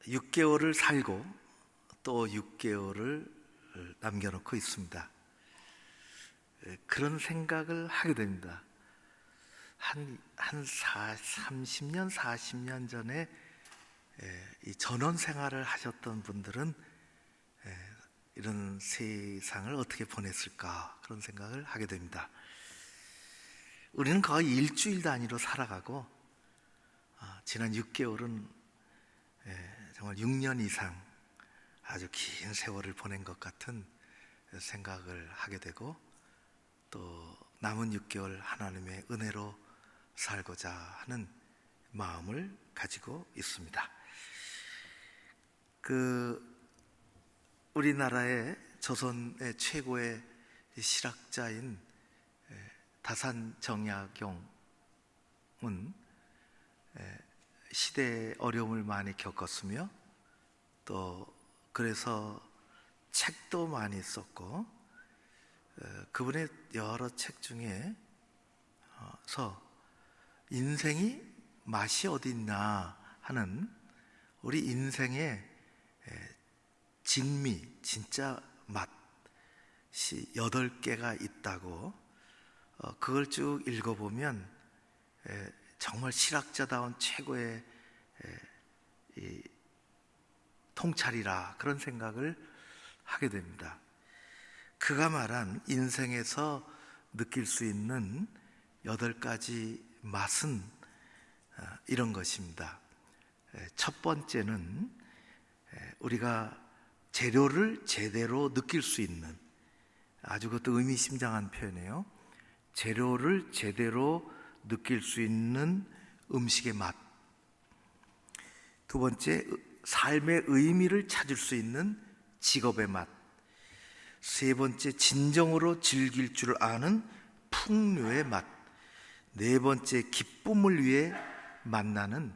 6개월을 살고 또 6개월을 남겨놓고 있습니다. 그런 생각을 하게 됩니다. 한 30년, 40년 전에 이 전원 생활을 하셨던 분들은 이런 세상을 어떻게 보냈을까, 그런 생각을 하게 됩니다. 우리는 거의 일주일 단위로 살아가고 지난 6개월은 정말 6년 이상 아주 긴 세월을 보낸 것 같은 생각을 하게 되고, 또 남은 6개월 하나님의 은혜로 살고자 하는 마음을 가지고 있습니다. 우리나라의 조선의 최고의 실학자인 다산 정약용은 시대의 어려움을 많이 겪었으며, 또 그래서 책도 많이 썼고, 그분의 여러 책 중에서 인생이 맛이 어디 있나 하는, 우리 인생의 진미, 진짜 맛이 8개가 있다고, 그걸 쭉 읽어보면 정말 실학자다운 최고의 이 통찰이라, 그런 생각을 하게 됩니다. 그가 말한 인생에서 느낄 수 있는 8가지 맛은 이런 것입니다. 첫 번째는 우리가 재료를 제대로 느낄 수 있는, 아주 그것도 의미심장한 표현이에요. 재료를 제대로 느낄 수 있는 음식의 맛. 두 번째, 삶의 의미를 찾을 수 있는 직업의 맛. 세 번째, 진정으로 즐길 줄 아는 풍류의 맛. 네 번째, 기쁨을 위해 만나는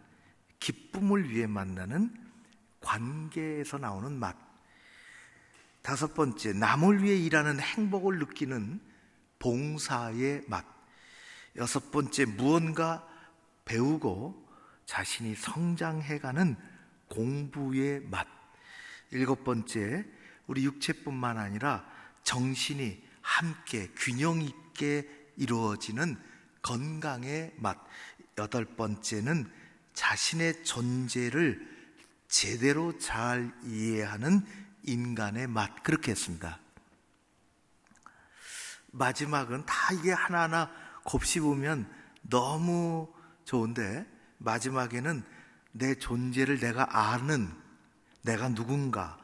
관계에서 나오는 맛. 다섯 번째, 남을 위해 일하는 행복을 느끼는 봉사의 맛. 여섯 번째, 무언가 배우고 자신이 성장해가는 공부의 맛. 일곱 번째, 우리 육체뿐만 아니라 정신이 함께 균형 있게 이루어지는 건강의 맛. 여덟 번째는 자신의 존재를 제대로 잘 이해하는 인간의 맛. 그렇게 했습니다. 마지막은 다 이게 하나하나 곱씹으면 너무 좋은데, 마지막에는 내 존재를 내가 아는, 내가 누군가,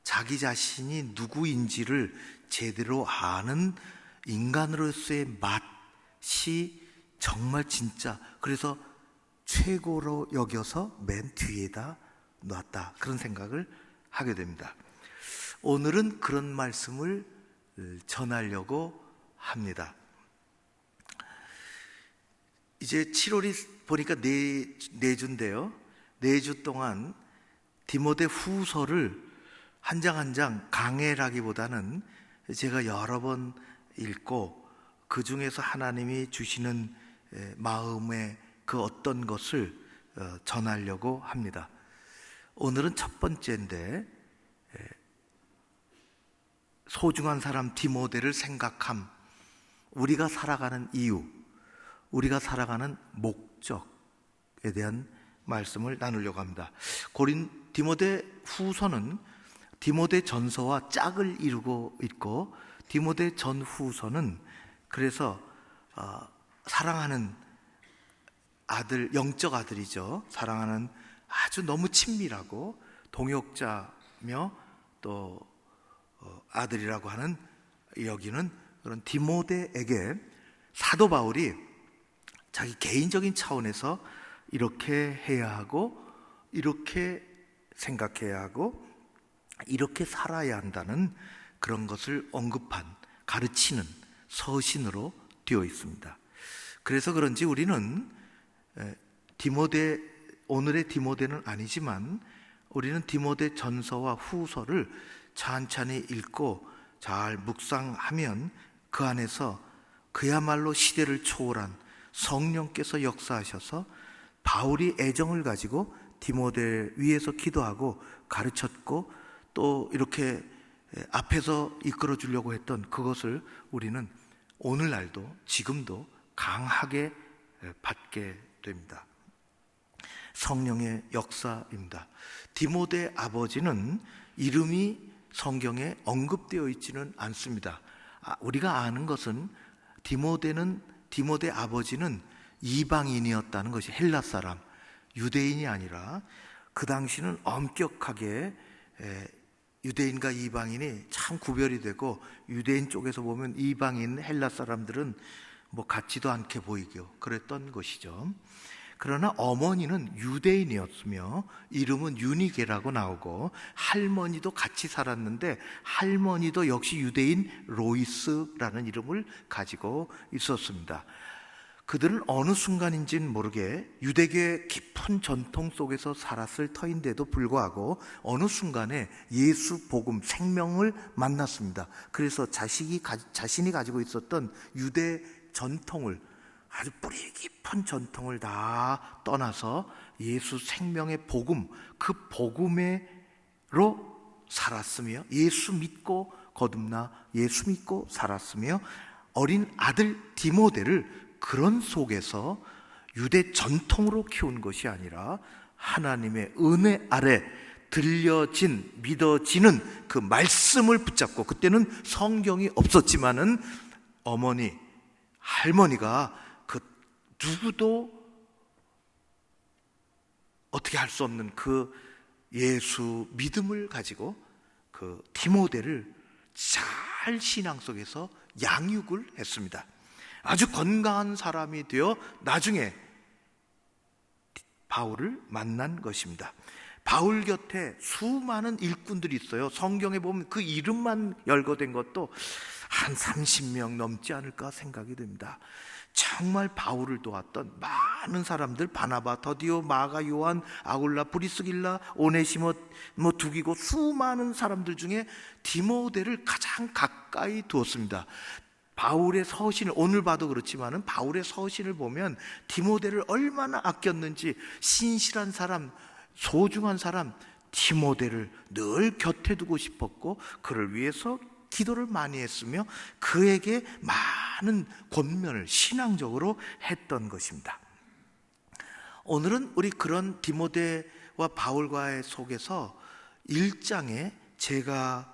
자기 자신이 누구인지를 제대로 아는 인간으로서의 맛이 정말 진짜, 그래서 최고로 여겨서 맨 뒤에다 놨다, 그런 생각을 하게 됩니다. 오늘은 그런 말씀을 전하려고 합니다. 이제 7월이 보니까 네 주인데요, 4주 동안 디모데 후서를 한 장 한 장 강해라기보다는 제가 여러 번 읽고, 그 중에서 하나님이 주시는 마음의 그 어떤 것을 전하려고 합니다. 오늘은 첫 번째인데, 소중한 사람 디모데를 생각함. 우리가 살아가는 이유, 우리가 살아가는 목적에 대한 말씀을 나누려고 합니다. 디모데 후서는 디모데 전서와 짝을 이루고 있고, 디모데 전 후서는 그래서 사랑하는 아들, 영적 아들이죠. 사랑하는 아주 너무 친밀하고 동역자며 또 아들이라고 하는 여기는 그런 디모데에게 사도 바울이 자기 개인적인 차원에서 이렇게 해야 하고, 이렇게 생각해야 하고, 이렇게 살아야 한다는 그런 것을 언급한, 가르치는 서신으로 되어 있습니다. 그래서 그런지 우리는 오늘의 디모데는 아니지만, 우리는 디모데 전서와 후서를 찬찬히 읽고 잘 묵상하면 그 안에서 그야말로 시대를 초월한 성령께서 역사하셔서 바울이 애정을 가지고 디모데 위에서 기도하고 가르쳤고 또 이렇게 앞에서 이끌어 주려고 했던 그것을 우리는 오늘날도 지금도 강하게 받게 됩니다. 성령의 역사입니다. 디모데 아버지는 이름이 성경에 언급되어 있지는 않습니다. 우리가 아는 것은 디모데 아버지는 이방인이었다는 것이, 헬라 사람, 유대인이 아니라 그 당시는 엄격하게 유대인과 이방인이 참 구별이 되고, 유대인 쪽에서 보면 이방인 헬라 사람들은 뭐 같지도 않게 보이고 그랬던 것이죠. 그러나 어머니는 유대인이었으며 이름은 유니게라고 나오고, 할머니도 같이 살았는데 할머니도 역시 유대인 로이스라는 이름을 가지고 있었습니다. 그들은 어느 순간인지는 모르게 유대교의 깊은 전통 속에서 살았을 터인데도 불구하고 어느 순간에 예수 복음, 생명을 만났습니다. 그래서 자신이 가지고 있었던 유대 전통을, 아주 뿌리 깊은 전통을 다 떠나서 예수 생명의 복음, 그 복음으로 살았으며, 예수 믿고 거듭나 예수 믿고 살았으며, 어린 아들 디모데를 그런 속에서 유대 전통으로 키운 것이 아니라 하나님의 은혜 아래 들려진, 믿어지는 그 말씀을 붙잡고, 그때는 성경이 없었지만은 어머니, 할머니가 그 누구도 어떻게 할 수 없는 그 예수 믿음을 가지고 그 디모데를 잘 신앙 속에서 양육을 했습니다. 아주 건강한 사람이 되어 나중에 바울을 만난 것입니다. 바울 곁에 수많은 일꾼들이 있어요. 성경에 보면 그 이름만 열거된 것도 한 30명 넘지 않을까 생각이 됩니다. 정말 바울을 도왔던 많은 사람들, 바나바, 더디오, 마가, 요한, 아굴라, 브리스길라, 오네시모, 두기고, 수많은 사람들 중에 디모데를 가장 가까이 두었습니다. 바울의 서신을 오늘 봐도 그렇지만은 바울의 서신을 보면 디모데를 얼마나 아꼈는지, 신실한 사람, 소중한 사람 디모데를 늘 곁에 두고 싶었고, 그를 위해서 기도를 많이 했으며 그에게 많은 권면을 신앙적으로 했던 것입니다. 오늘은 우리 그런 디모데와 바울과의 속에서 1장에 제가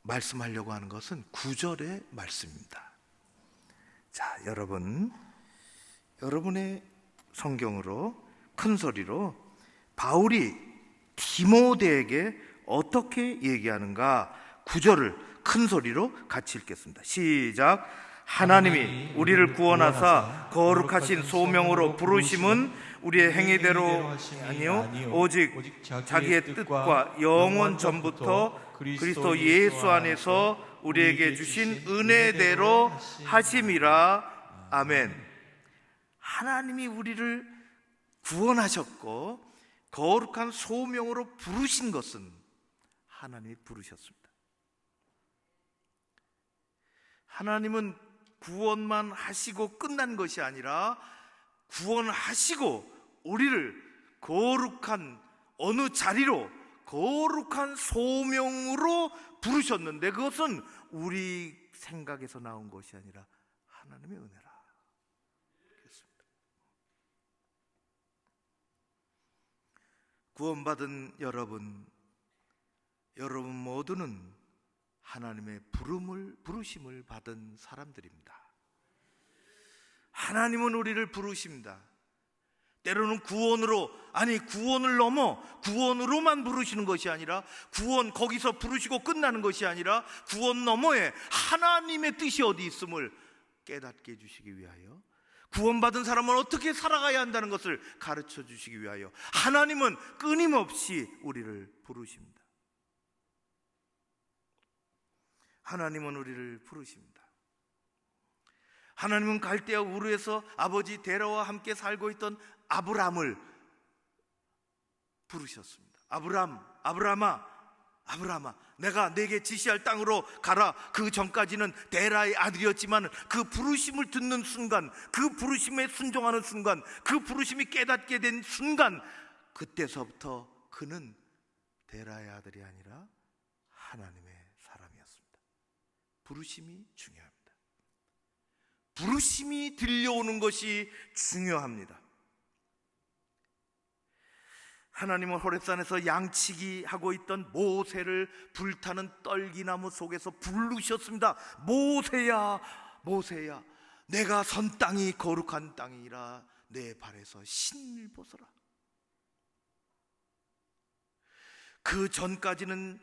말씀하려고 하는 것은 9절의 말씀입니다. 자, 여러분의 성경으로 큰 소리로 바울이 디모데에게 어떻게 얘기하는가, 9절을 큰 소리로 같이 읽겠습니다. 시작. 하나님이 우리를 구원하사 거룩하신 소명으로 부르심은 우리의 행위대로 아니요 오직 자기의 뜻과 영원 전부터 그리스도 예수 안에서 우리에게 주신 은혜대로 하심이라. 아멘. 하나님이 우리를 구원하셨고 거룩한 소명으로 부르신 것은 하나님이 부르셨습니다. 하나님은 구원만 하시고 끝난 것이 아니라 구원하시고 우리를 거룩한 어느 자리로, 거룩한 소명으로 부르셨는데, 그것은 우리 생각에서 나온 것이 아니라 하나님의 은혜라. 그렇습니다. 구원받은 여러분 모두는 하나님의 부르심을 받은 사람들입니다. 하나님은 우리를 부르십니다. 때로는 구원을 넘어 구원으로만 부르시는 것이 아니라, 거기서 부르시고 끝나는 것이 아니라 구원 너머에 하나님의 뜻이 어디 있음을 깨닫게 해주시기 위하여, 구원받은 사람은 어떻게 살아가야 한다는 것을 가르쳐 주시기 위하여 하나님은 끊임없이 우리를 부르십니다. 하나님은 우리를 부르십니다. 하나님은 갈대아 우르에서 아버지 데라와 함께 살고 있던 아브람을 부르셨습니다. 아브라함아, 내가 내게 지시할 땅으로 가라. 그 전까지는 데라의 아들이었지만 그 부르심을 듣는 순간, 그 부르심에 순종하는 순간, 그 부르심이 깨닫게 된 순간, 그때서부터 그는 데라의 아들이 아니라 하나님의 사람이었습니다. 부르심이 중요합니다. 부르심이 들려오는 것이 중요합니다. 하나님은 호렙산에서 양치기 하고 있던 모세를 불타는 떨기나무 속에서 부르셨습니다. 모세야, 모세야, 내가 선 땅이 거룩한 땅이라 내 발에서 신을 벗어라. 그 전까지는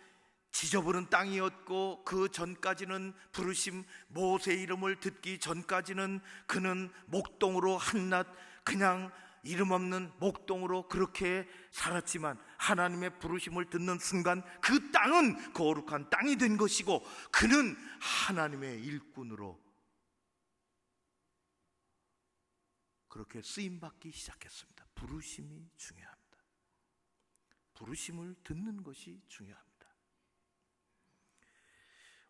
지저분한 땅이었고, 그 전까지는 부르심 모세 이름을 듣기 전까지는 그는 목동으로 한낱 그냥 이름 없는 목동으로 그렇게 살았지만, 하나님의 부르심을 듣는 순간 그 땅은 거룩한 땅이 된 것이고, 그는 하나님의 일꾼으로 그렇게 쓰임받기 시작했습니다. 부르심이 중요합니다. 부르심을 듣는 것이 중요합니다.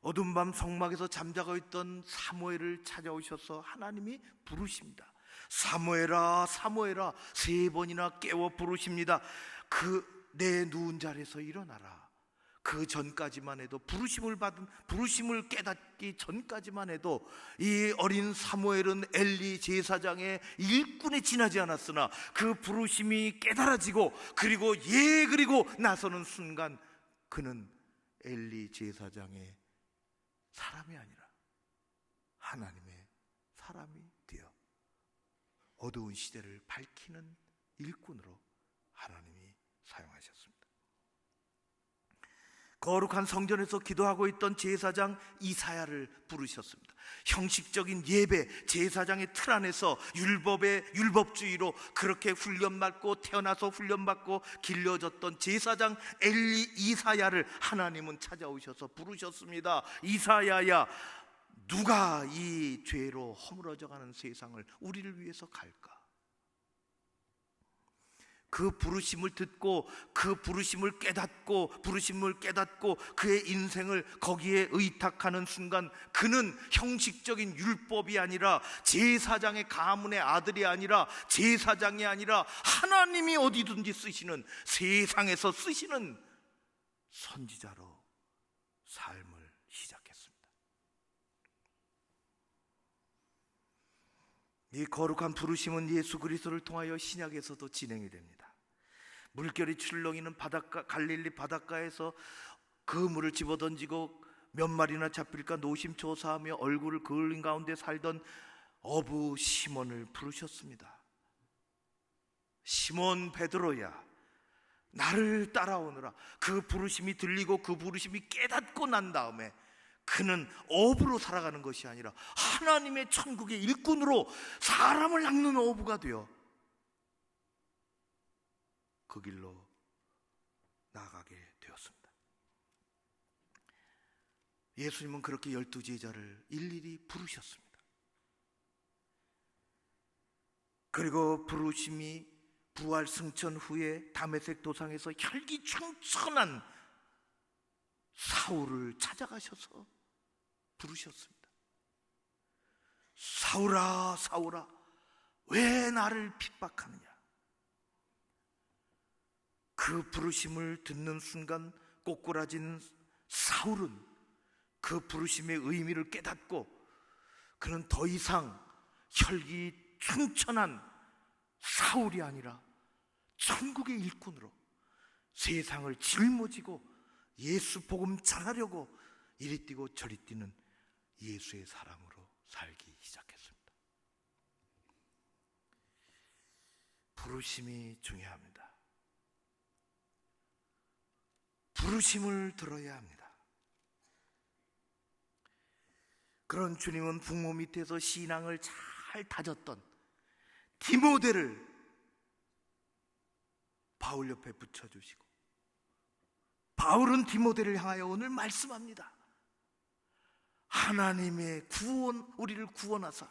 어두운 밤 성막에서 잠자고 있던 사무엘을 찾아오셔서 하나님이 부르십니다. 사무엘아, 사무엘아, 3번이나 깨워 부르십니다. 내 누운 자리에서 일어나라. 그 전까지만 해도, 부르심을 깨닫기 전까지만 해도 이 어린 사무엘은 엘리 제사장의 일꾼에 지나지 않았으나, 그 부르심이 깨달아지고 그리고 나서는 순간 그는 엘리 제사장의 사람이 아니라 하나님의 사람이 되어 어두운 시대를 밝히는 일꾼으로 하나님이 사용하셨습니다. 거룩한 성전에서 기도하고 있던 제사장 이사야를 부르셨습니다. 형식적인 예배, 제사장의 틀 안에서 율법주의로 그렇게 훈련받고 태어나서 훈련받고 길러졌던 제사장 엘리 이사야를 하나님은 찾아오셔서 부르셨습니다. 이사야야, 누가 이 죄로 허물어져가는 세상을 우리를 위해서 갈까? 그 부르심을 듣고 그 부르심을 깨닫고 그의 인생을 거기에 의탁하는 순간, 그는 형식적인 율법이 아니라, 제사장의 가문의 아들이 아니라, 제사장이 아니라 하나님이 어디든지 쓰시는, 세상에서 쓰시는 선지자로 삶을 시작했습니다. 이 거룩한 부르심은 예수 그리스도를 통하여 신약에서도 진행이 됩니다. 물결이 출렁이는 갈릴리 바닷가에서 그 물을 집어던지고 몇 마리나 잡힐까 노심초사하며 얼굴을 그을린 가운데 살던 어부 시몬을 부르셨습니다. 시몬 베드로야, 나를 따라오너라. 그 부르심이 들리고 그 부르심이 깨닫고 난 다음에 그는 어부로 살아가는 것이 아니라 하나님의 천국의 일꾼으로 사람을 낚는 어부가 되어 그 길로 나아가게 되었습니다. 예수님은 그렇게 12제자를 일일이 부르셨습니다. 그리고 부르심이 부활 승천 후에 다메섹 도상에서 혈기충천한 사울을 찾아가셔서 부르셨습니다. 사울아, 사울아, 왜 나를 핍박하느냐? 그 부르심을 듣는 순간 꼬꾸라진 사울은 그 부르심의 의미를 깨닫고, 그는 더 이상 혈기충천한 사울이 아니라 천국의 일꾼으로 세상을 짊어지고 예수 복음 전하려고 이리 뛰고 저리 뛰는 예수의 사람으로 살기 시작했습니다. 부르심이 중요합니다. 부르심을 들어야 합니다. 그런 주님은 부모 밑에서 신앙을 잘 다졌던 디모데를 바울 옆에 붙여주시고, 바울은 디모데를 향하여 오늘 말씀합니다. 하나님의 구원, 우리를 구원하사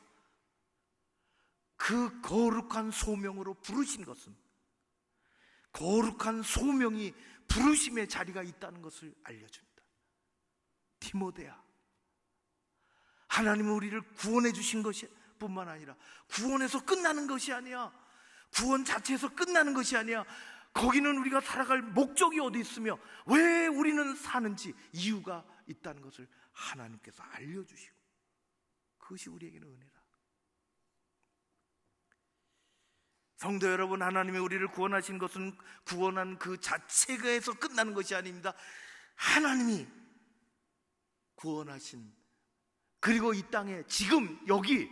그 거룩한 소명으로 부르신 것은, 거룩한 소명이 부르심의 자리가 있다는 것을 알려줍니다. 디모데야, 하나님은 우리를 구원해 주신 것이 뿐만 아니라 구원에서 끝나는 것이 아니야. 구원 자체에서 끝나는 것이 아니야. 거기는 우리가 살아갈 목적이 어디 있으며 왜 우리는 사는지 이유가 있다는 것을 하나님께서 알려주시고, 그것이 우리에게는 은혜다. 성도 여러분, 하나님이 우리를 구원하신 것은 구원한 그 자체에서 끝나는 것이 아닙니다. 하나님이 구원하신, 그리고 이 땅에 지금 여기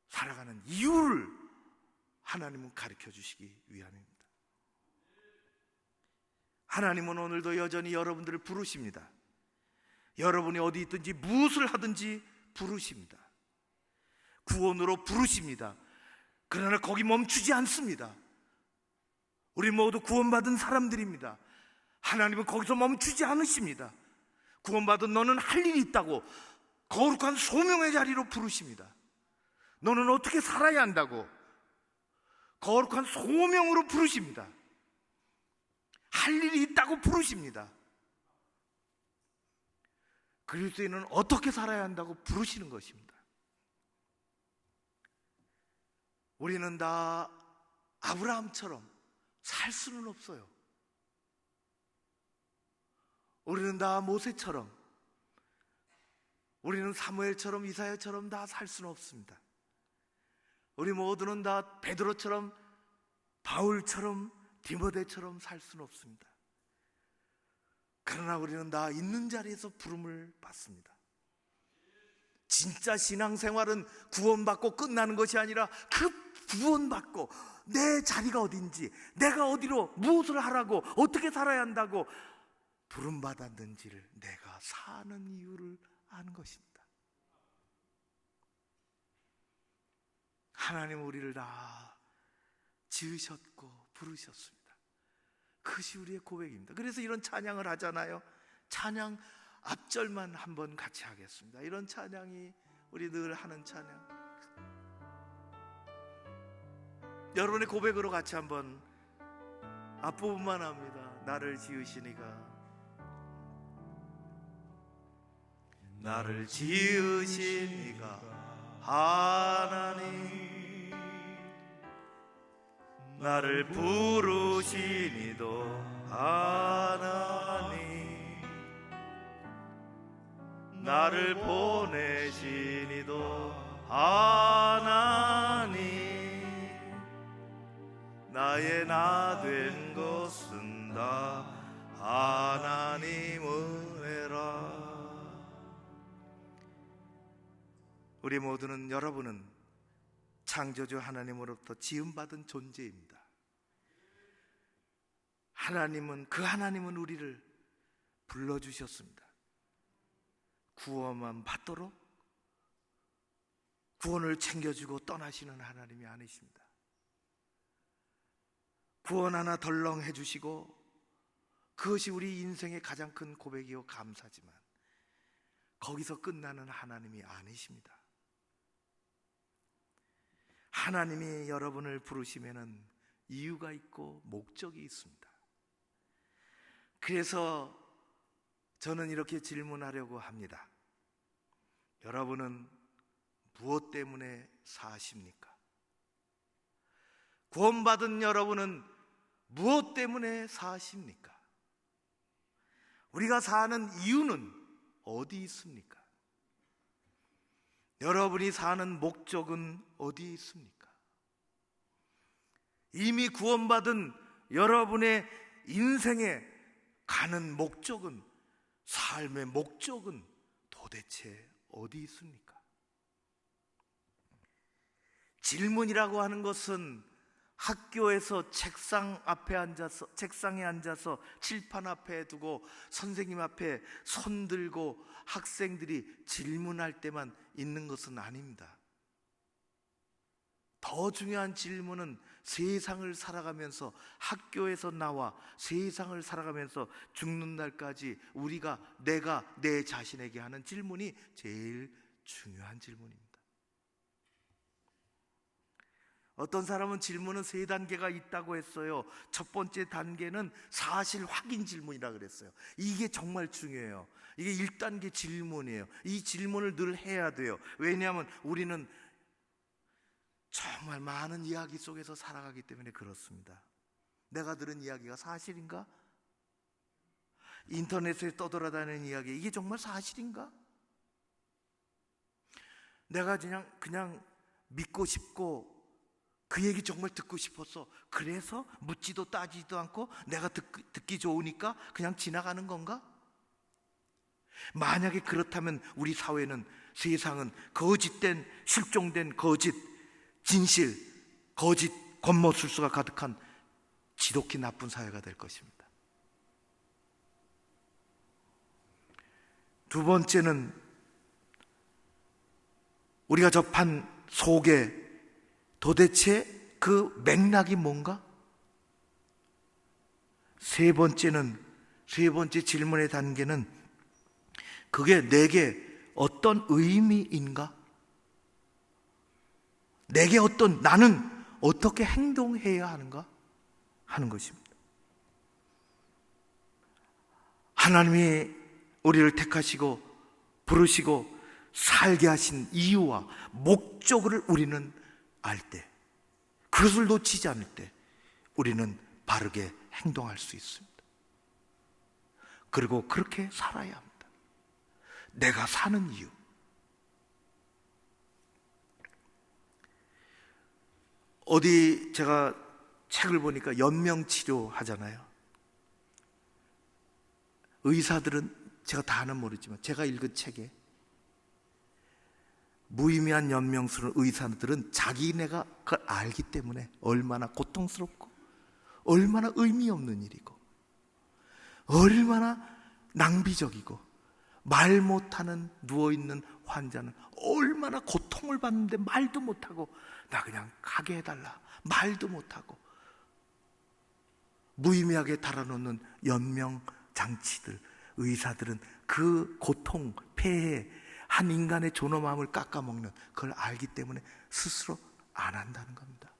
살아가는 이유를 하나님은 가르쳐 주시기 위함입니다. 하나님은 오늘도 여전히 여러분들을 부르십니다. 여러분이 어디 있든지 무엇을 하든지 부르십니다. 구원으로 부르십니다. 그러나 거기 멈추지 않습니다. 우리 모두 구원받은 사람들입니다. 하나님은 거기서 멈추지 않으십니다. 구원받은 너는 할 일이 있다고 거룩한 소명의 자리로 부르십니다. 너는 어떻게 살아야 한다고 거룩한 소명으로 부르십니다. 할 일이 있다고 부르십니다. 그리스도인은 어떻게 살아야 한다고 부르시는 것입니다. 우리는 다 아브라함처럼 살 수는 없어요. 우리는 다 모세처럼, 우리는 사무엘처럼, 이사야처럼 다 살 수는 없습니다. 우리 모두는 다 베드로처럼, 바울처럼, 디모데처럼 살 수는 없습니다. 그러나 우리는 다 있는 자리에서 부름을 받습니다. 진짜 신앙생활은 구원받고 끝나는 것이 아니라 그 구원받고 내 자리가 어딘지, 내가 어디로 무엇을 하라고, 어떻게 살아야 한다고 부름받았는지를, 내가 사는 이유를 아는 것입니다. 하나님은 우리를 다 지으셨고 부르셨습니다. 그것이 우리의 고백입니다. 그래서 이런 찬양을 하잖아요. 찬양 앞절만 한번 같이 하겠습니다. 이런 찬양이 우리 늘 하는 찬양. 여러분의 고백으로 같이 한번 앞부분만 합니다. 나를 지으시니가, 나를 지으시니가 하나님, 나를 부르시니도 하나님, 나를 보내시니도 하나님, 나의 나 된 것은 다 하나님 은혜라. 우리 모두는, 여러분은 창조주 하나님으로부터 지음받은 존재입니다. 그 하나님은 우리를 불러주셨습니다. 구원만 받도록 구원을 챙겨주고 떠나시는 하나님이 아니십니다. 구원 하나 덜렁 해주시고, 그것이 우리 인생의 가장 큰 고백이요 감사지만 거기서 끝나는 하나님이 아니십니다. 하나님이 여러분을 부르시면은 이유가 있고 목적이 있습니다. 그래서 저는 이렇게 질문하려고 합니다. 여러분은 무엇 때문에 사십니까? 구원받은 여러분은 무엇 때문에 사십니까? 우리가 사는 이유는 어디 있습니까? 여러분이 사는 목적은 어디에 있습니까? 이미 구원받은 여러분의 인생에 가는 목적은, 삶의 목적은 도대체 어디 있습니까? 질문이라고 하는 것은 학교에서 책상에 앉아서 칠판 앞에 두고 선생님 앞에 손 들고 학생들이 질문할 때만 있는 것은 아닙니다. 더 중요한 질문은 세상을 살아가면서, 학교에서 나와 세상을 살아가면서 죽는 날까지 내가 내 자신에게 하는 질문이 제일 중요한 질문입니다. 어떤 사람은 질문은 3단계가 있다고 했어요. 첫 번째 단계는 사실 확인 질문이라고 그랬어요. 이게 정말 중요해요. 이게 1단계 질문이에요. 이 질문을 늘 해야 돼요. 왜냐하면 우리는 정말 많은 이야기 속에서 살아가기 때문에 그렇습니다. 내가 들은 이야기가 사실인가? 인터넷에 떠돌아다니는 이야기, 이게 정말 사실인가? 내가 그냥 믿고 싶고 그 얘기 정말 듣고 싶었어. 그래서 묻지도 따지지도 않고 내가 듣기 좋으니까 그냥 지나가는 건가? 만약에 그렇다면 우리 사회는, 세상은 거짓된, 실종된 거짓, 진실, 거짓, 권모술수가 가득한 지독히 나쁜 사회가 될 것입니다. 두 번째는 우리가 접한 속에 도대체 그 맥락이 뭔가? 세 번째 질문의 단계는 그게 내게 어떤 의미인가? 나는 어떻게 행동해야 하는가? 하는 것입니다. 하나님이 우리를 택하시고 부르시고 살게 하신 이유와 목적을 우리는 알 때, 그것을 놓치지 않을 때 우리는 바르게 행동할 수 있습니다. 그리고 그렇게 살아야 합니다. 내가 사는 이유. 어디 제가 책을 보니까 연명치료 하잖아요. 의사들은, 제가 다는 모르지만 제가 읽은 책에 무의미한 연명술을 의사들은 자기네가 그걸 알기 때문에 얼마나 고통스럽고 얼마나 의미 없는 일이고 얼마나 낭비적이고, 말 못하는 누워있는 환자는 얼마나 고통을 받는데 말도 못하고 나 그냥 가게 해달라 말도 못하고 무의미하게 달아놓는 연명장치들, 의사들은 그 고통, 폐해, 한 인간의 존엄함을 깎아먹는 그걸 알기 때문에 스스로 안 한다는 겁니다.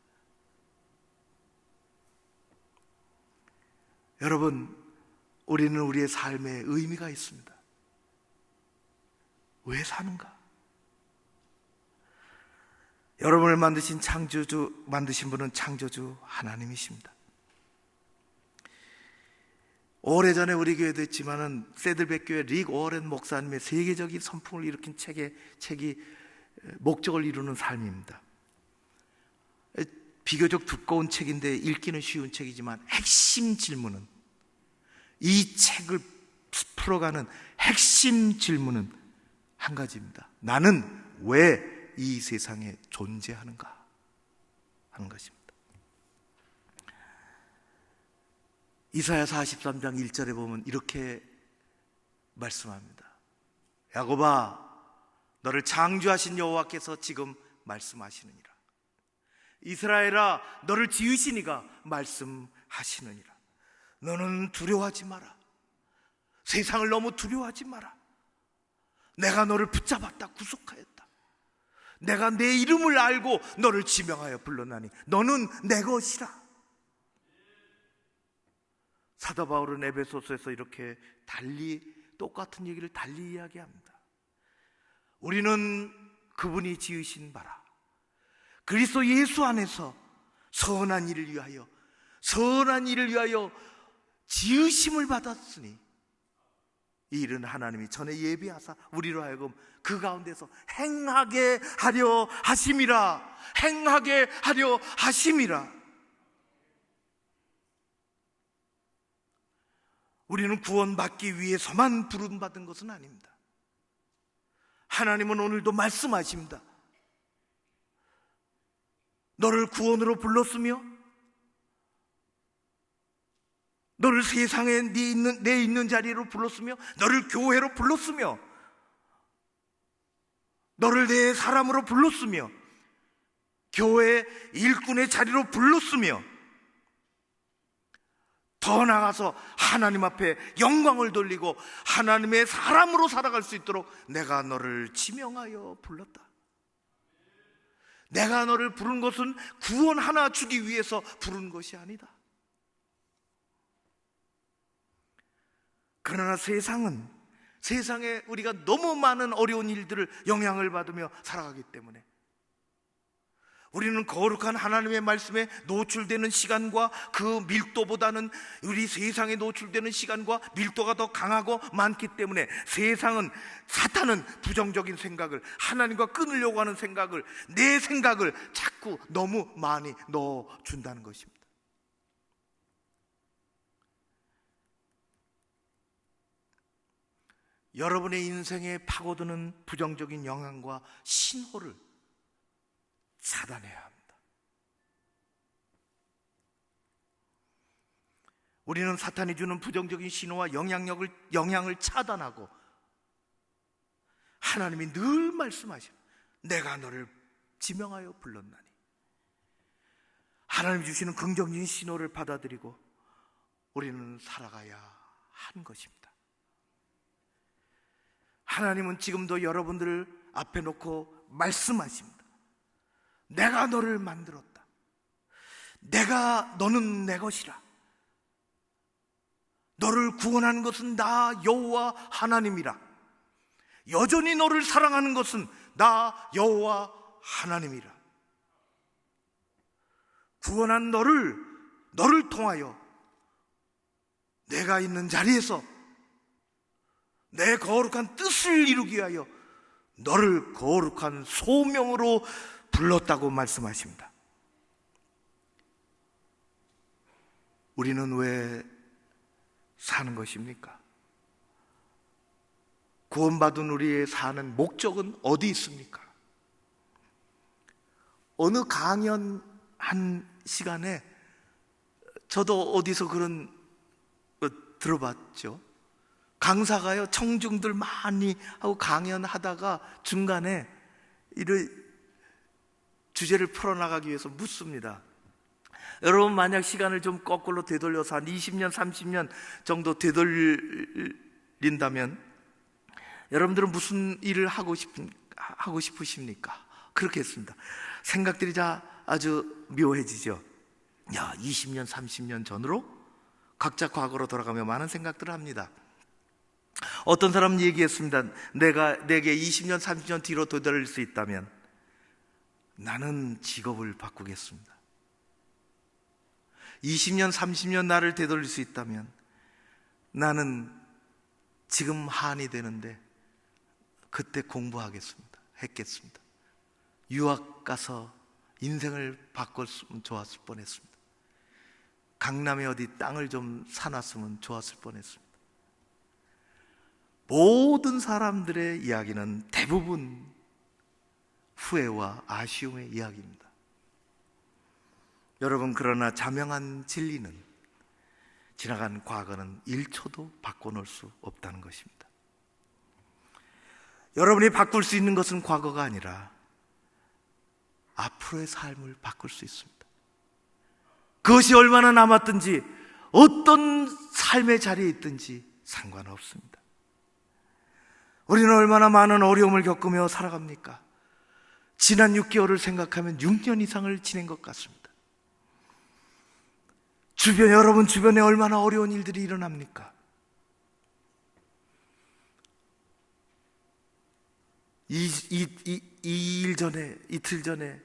여러분, 우리는 우리의 삶에 의미가 있습니다. 왜 사는가? 여러분을 만드신 분은 창조주 하나님이십니다. 오래전에 우리 교회도 있지만은 세들백 교회 릭 워렌 목사님의 세계적인 선풍을 일으킨 책이 목적을 이루는 삶입니다. 비교적 두꺼운 책인데 읽기는 쉬운 책이지만 핵심 질문은, 이 책을 풀어가는 핵심 질문은 한 가지입니다. 나는 왜 이 세상에 존재하는가 하는 것입니다. 이사야 43장 1절에 보면 이렇게 말씀합니다. 야곱아, 너를 창조하신 여호와께서 지금 말씀하시느니라. 이스라엘아, 너를 지으신 이가 말씀하시느니라. 너는 두려워하지 마라. 세상을 너무 두려워하지 마라. 내가 너를 붙잡았다, 구속하였다. 내가 내 이름을 알고 너를 지명하여 불렀나니 너는 내 것이라. 사도 바울은 에베소서에서 이렇게 똑같은 얘기를 달리 이야기합니다. 우리는 그분이 지으신 바라, 그리스도 예수 안에서 선한 일을 위하여 지으심을 받았으니, 이 일은 하나님이 전에 예비하사 우리로 하여금 그 가운데서 행하게 하려 하심이라. 행하게 하려 하심이라. 우리는 구원받기 위해서만 부름받은 것은 아닙니다. 하나님은 오늘도 말씀하십니다. 너를 구원으로 불렀으며, 너를 세상에 내 있는 자리로 불렀으며, 너를 교회로 불렀으며, 너를 내 사람으로 불렀으며, 교회 일꾼의 자리로 불렀으며, 더 나아가서 하나님 앞에 영광을 돌리고 하나님의 사람으로 살아갈 수 있도록 내가 너를 지명하여 불렀다. 내가 너를 부른 것은 구원 하나 주기 위해서 부른 것이 아니다. 그러나 세상에 우리가 너무 많은 어려운 일들을 영향을 받으며 살아가기 때문에 우리는 거룩한 하나님의 말씀에 노출되는 시간과 그 밀도보다는 우리 세상에 노출되는 시간과 밀도가 더 강하고 많기 때문에 사탄은 부정적인 생각을, 하나님과 끊으려고 하는 생각을, 내 생각을 자꾸 너무 많이 넣어준다는 것입니다. 여러분의 인생에 파고드는 부정적인 영향과 신호를 차단해야 합니다. 우리는 사탄이 주는 부정적인 신호와 영향을 차단하고, 하나님이 늘 말씀하셔, 내가 너를 지명하여 불렀나니, 하나님 주시는 긍정적인 신호를 받아들이고 우리는 살아가야 하는 것입니다. 하나님은 지금도 여러분들을 앞에 놓고 말씀하십니다. 내가 너를 만들었다. 너는 내 것이라. 너를 구원하는 것은 나 여호와 하나님이라. 여전히 너를 사랑하는 것은 나 여호와 하나님이라. 구원한 너를 통하여 내가 있는 자리에서 내 거룩한 뜻을 이루기 위하여 너를 거룩한 소명으로 불렀다고 말씀하십니다. 우리는 왜 사는 것입니까? 구원받은 우리의 사는 목적은 어디 있습니까? 어느 강연 한 시간에 저도 어디서 그런 거 들어봤죠. 강사가요, 청중들 많이 하고 강연하다가 중간에 이를 주제를 풀어나가기 위해서 묻습니다. 여러분, 만약 시간을 좀 거꾸로 되돌려서 한 20년, 30년 정도 되돌린다면 여러분들은 무슨 일을 하고 싶으십니까? 그렇게 했습니다. 생각들이 아주 묘해지죠. 20년, 30년 전으로 각자 과거로 돌아가며 많은 생각들을 합니다. 어떤 사람은 얘기했습니다. 내게 20년, 30년 뒤로 되돌릴 수 있다면 나는 직업을 바꾸겠습니다. 20년, 30년 나를 되돌릴 수 있다면 나는 지금 한이 되는데 그때 했겠습니다. 유학 가서 인생을 바꿨으면 좋았을 뻔했습니다. 강남에 어디 땅을 좀 사놨으면 좋았을 뻔했습니다. 모든 사람들의 이야기는 대부분 후회와 아쉬움의 이야기입니다. 여러분, 그러나 자명한 진리는 지나간 과거는 1초도 바꿔놓을 수 없다는 것입니다. 여러분이 바꿀 수 있는 것은 과거가 아니라 앞으로의 삶을 바꿀 수 있습니다. 그것이 얼마나 남았든지 어떤 삶의 자리에 있든지 상관없습니다. 우리는 얼마나 많은 어려움을 겪으며 살아갑니까? 지난 6개월을 생각하면 6년 이상을 지낸 것 같습니다. 여러분 주변에 얼마나 어려운 일들이 일어납니까? 이틀 전에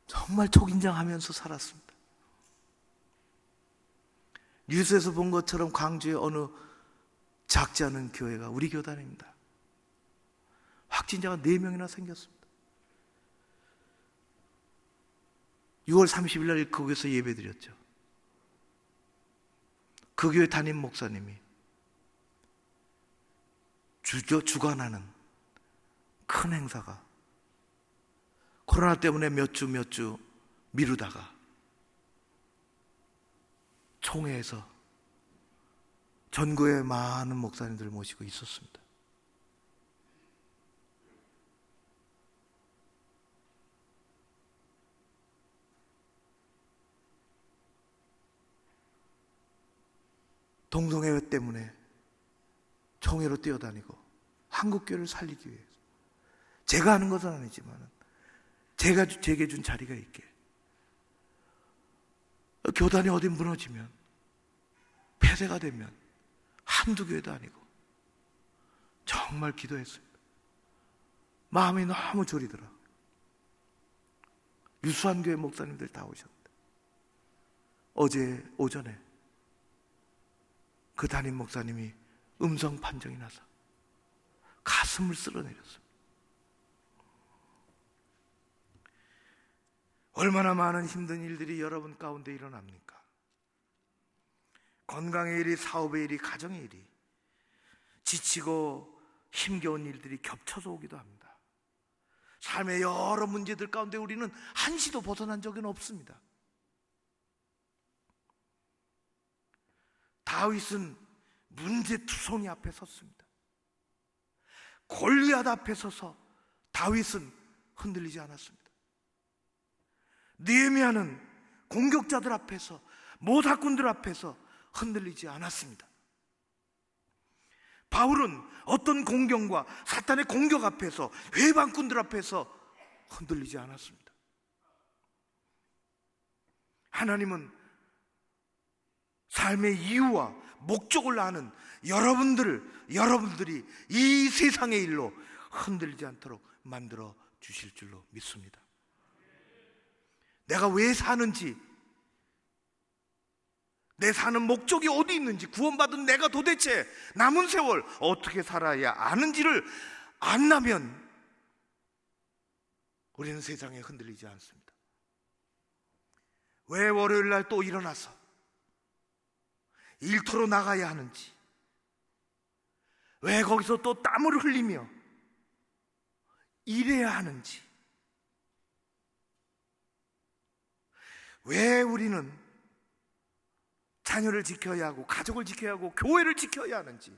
정말 초긴장하면서 살았습니다. 뉴스에서 본 것처럼 광주의 어느 작지 않은 교회가 우리 교단입니다. 확진자가 4명이나 생겼습니다. 6월 30일 날 거기서 예배드렸죠. 그 교회 담임 목사님이 주관하는 큰 행사가 코로나 때문에 몇 주 미루다가 총회에서 전국의 많은 목사님들 모시고 있었습니다. 동성애 때문에 총회로 뛰어다니고 한국교회를 살리기 위해서, 제가 하는 것은 아니지만 제게 준 자리가 있게, 교단이 어디 무너지면, 폐쇄가 되면 한두 교회도 아니고 정말 기도했습니다. 마음이 너무 저리더라. 유수한교회 목사님들 다 오셨다. 어제 오전에 그 담임 목사님이 음성 판정이 나서 가슴을 쓸어내렸습니다. 얼마나 많은 힘든 일들이 여러분 가운데 일어납니까? 건강의 일이, 사업의 일이, 가정의 일이, 지치고 힘겨운 일들이 겹쳐서 오기도 합니다. 삶의 여러 문제들 가운데 우리는 한시도 벗어난 적은 없습니다. 다윗은 문제투성이 앞에 섰습니다. 골리앗 앞에 서서 다윗은 흔들리지 않았습니다. 느헤미야는 공격자들 앞에서, 모사꾼들 앞에서 흔들리지 않았습니다. 바울은 어떤 공경과 사탄의 공격 앞에서, 회방꾼들 앞에서 흔들리지 않았습니다. 하나님은 삶의 이유와 목적을 아는 여러분들이 이 세상의 일로 흔들리지 않도록 만들어 주실 줄로 믿습니다. 내가 왜 사는지, 내 사는 목적이 어디 있는지, 구원받은 내가 도대체 남은 세월 어떻게 살아야 아는지를 안다면 우리는 세상에 흔들리지 않습니다. 왜 월요일 날 또 일어나서 일터로 나가야 하는지, 왜 거기서 또 땀을 흘리며 일해야 하는지, 왜 우리는 자녀를 지켜야 하고 가족을 지켜야 하고 교회를 지켜야 하는지,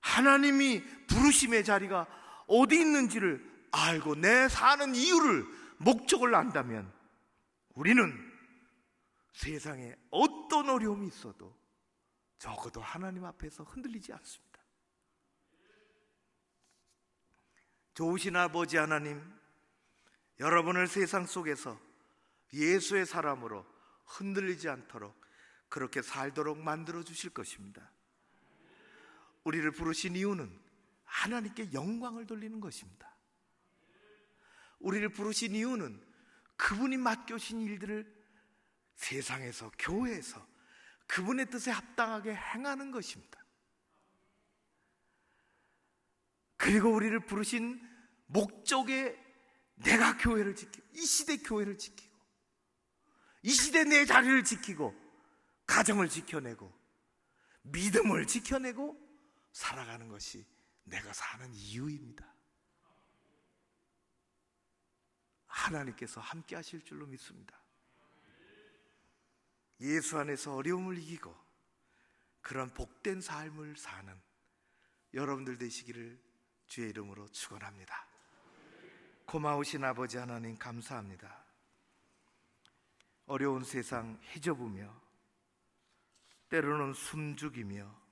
하나님이 부르심의 자리가 어디 있는지를 알고 내 사는 이유를, 목적을 안다면 우리는 세상에 어떤 어려움이 있어도 적어도 하나님 앞에서 흔들리지 않습니다. 좋으신 아버지 하나님, 여러분을 세상 속에서 예수의 사람으로 흔들리지 않도록 그렇게 살도록 만들어 주실 것입니다. 우리를 부르신 이유는 하나님께 영광을 돌리는 것입니다. 우리를 부르신 이유는 그분이 맡겨주신 일들을 세상에서, 교회에서 그분의 뜻에 합당하게 행하는 것입니다. 그리고 우리를 부르신 목적에 내가 교회를 지키고, 이 시대 교회를 지키고, 이 시대 내 자리를 지키고, 가정을 지켜내고, 믿음을 지켜내고 살아가는 것이 내가 사는 이유입니다. 하나님께서 함께 하실 줄로 믿습니다. 예수 안에서 어려움을 이기고 그런 복된 삶을 사는 여러분들 되시기를 주의 이름으로 축원합니다. 고마우신 아버지 하나님, 감사합니다. 어려운 세상 헤쳐보며, 때로는 숨죽이며,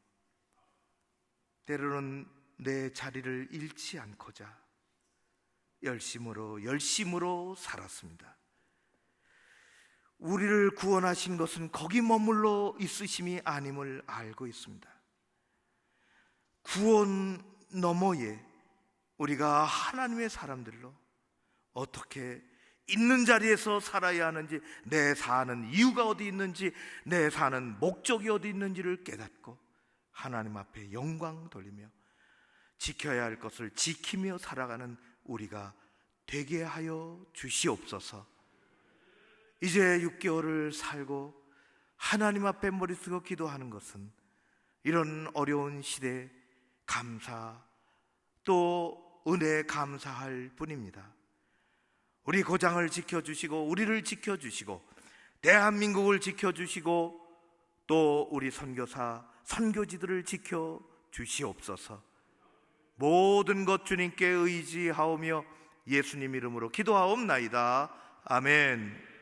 때로는 내 자리를 잃지 않고자 열심으로 살았습니다. 우리를 구원하신 것은 거기 머물러 있으심이 아님을 알고 있습니다. 구원 너머에 우리가 하나님의 사람들로 어떻게 있는 자리에서 살아야 하는지, 내 사는 이유가 어디 있는지, 내 사는 목적이 어디 있는지를 깨닫고 하나님 앞에 영광 돌리며 지켜야 할 것을 지키며 살아가는 우리가 되게 하여 주시옵소서. 이제 6개월을 살고 하나님 앞에 머리 쓰고 기도하는 것은 이런 어려운 시대에 감사, 또 은혜에 감사할 뿐입니다. 우리 고장을 지켜주시고, 우리를 지켜주시고, 대한민국을 지켜주시고, 또 우리 선교사, 선교지들을 지켜주시옵소서. 모든 것 주님께 의지하오며 예수님 이름으로 기도하옵나이다. 아멘.